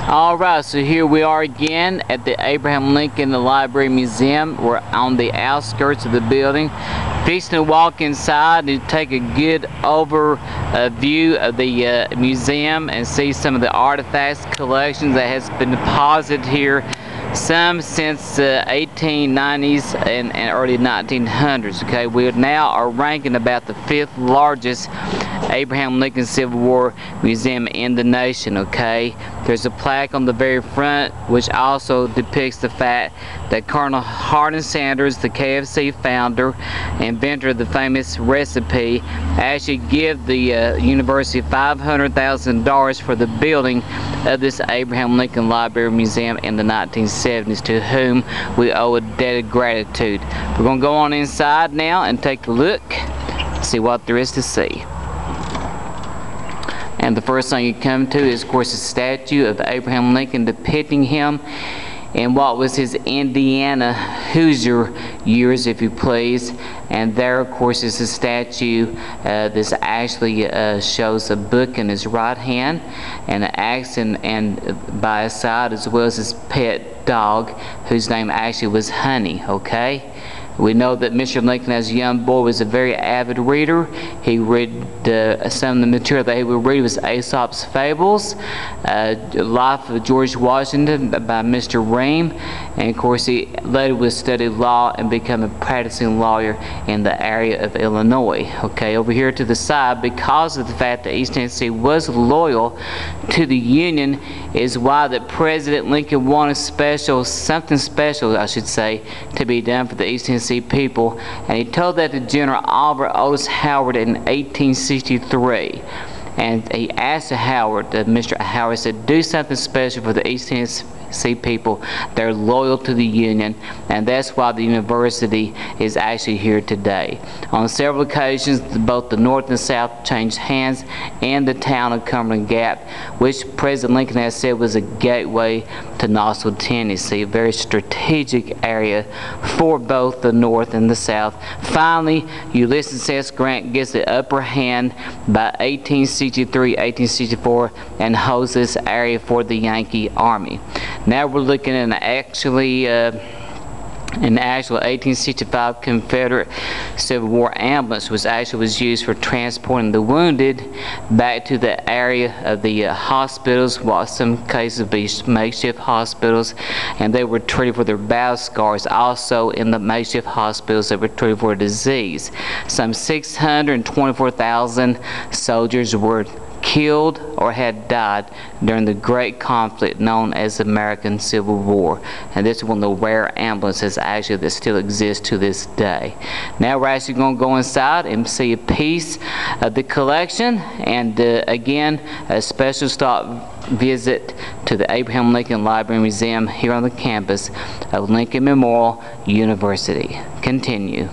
Alright, so here we are again at the Abraham Lincoln Library Museum. We're on the outskirts of the building, fixing to walk inside and take a good view of the museum and see some of the artifacts collections that has been deposited here, some since the 1890s and early 1900s. Okay, we now are ranking about the 5th largest Abraham Lincoln Civil War museum in the nation. Okay, there's a plaque on the very front which also depicts the fact that Colonel Hardin Sanders, the KFC founder, inventor of the famous recipe, actually give the university $500,000 for the building of this Abraham Lincoln Library Museum in the 1970s, to whom we owe a debt of gratitude. We're going to go on inside now and take a look, see what there is to see. And the first thing you come to is, of course, a statue of Abraham Lincoln depicting him in what was his Indiana Hoosier years, if you please. And there, of course, is a statue. This actually shows a book in his right hand and an axe and by his side, as well as his pet dog, whose name actually was Honey. Okay. We know that Mr. Lincoln, as a young boy, was a very avid reader. He read some of the material that he would read was Aesop's Fables, Life of George Washington by Mr. Ream, and of course he later would study law and become a practicing lawyer in the area of Illinois. Okay, over here to the side, because of the fact that East Tennessee was loyal to the Union, is why that President Lincoln wanted something special, I should say, to be done for the East Tennessee people, and he told that to General Oliver Otis Howard in 1863. And he asked Mr. Howard said, do something special for the East Tennessee people. They're loyal to the Union, and that's why the university is actually here today. On several occasions, both the North and South changed hands in the town of Cumberland Gap, which President Lincoln has said was a gateway to Knoxville, Tennessee, a very strategic area for both the North and the South. Finally, Ulysses S. Grant gets the upper hand by 1863-1864 and holds this area for the Yankee Army. Now we're looking at an actual 1865 Confederate Civil War ambulance, which actually was used for transporting the wounded back to the area of the hospitals, while some cases be makeshift hospitals, and they were treated for their battle scars. Also in the makeshift hospitals, they were treated for disease. Some 624,000 soldiers were killed or had died during the great conflict known as the American Civil War, and this is one of the rare ambulances actually that still exists to this day. Now we're actually going to go inside and see a piece of the collection, and again, a special stop visit to the Abraham Lincoln Library Museum here on the campus of Lincoln Memorial University. Continue.